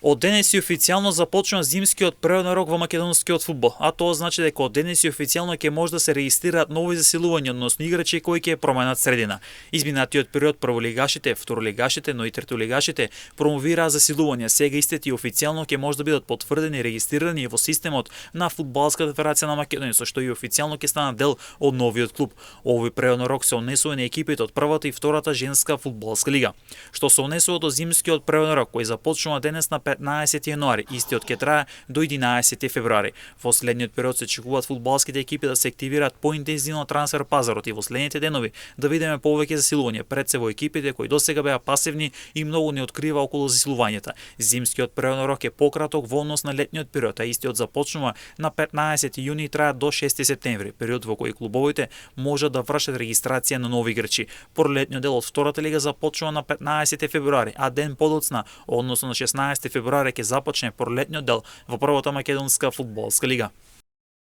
Од денес и официјално започнува зимскиот природен рок во македонскиот фудбал, а тоа значи дека од денес и официјално ќе може да се регистрираат нови засилувања, односно играчи кои ќе променат средина. Изминатиот период прволигашите, второлигашите, но и третолигашите промовираа засилувања. Сега истите и официјално ќе може да бидат потврдени и регистрирани во системот на Фудбалската федерација на Македонија, со што и официјално ќе станат дел од новиот клуб. Овој природен рок се однесува на екипите од првата и втората женска фудбалска лига. Што се однесува до зимскиот природен рок кој започнува денес на 15 јануари, истиот ќе трае до 11 февруари. Во следниот период се очекуваат фудбалските екипи да се активираат поинтензивно трансфер пазарот и во следните денови да видиме повеќе засилувања пред се во екипите кои досега беа пасивни и многу не открива околу засилувањата. Зимскиот природен рок е пократок во однос на летниот период, а истиот започнува на 15 јуни и трае до 6 септември, период во кој клубовите можат да вршат регистрација на нови играчи. Пролетниот дел од втората лига започнува на 15 февруари, а ден подоцна, односно на 16 февруари ќе започне пролетниот дел во првата македонска фудбалска лига.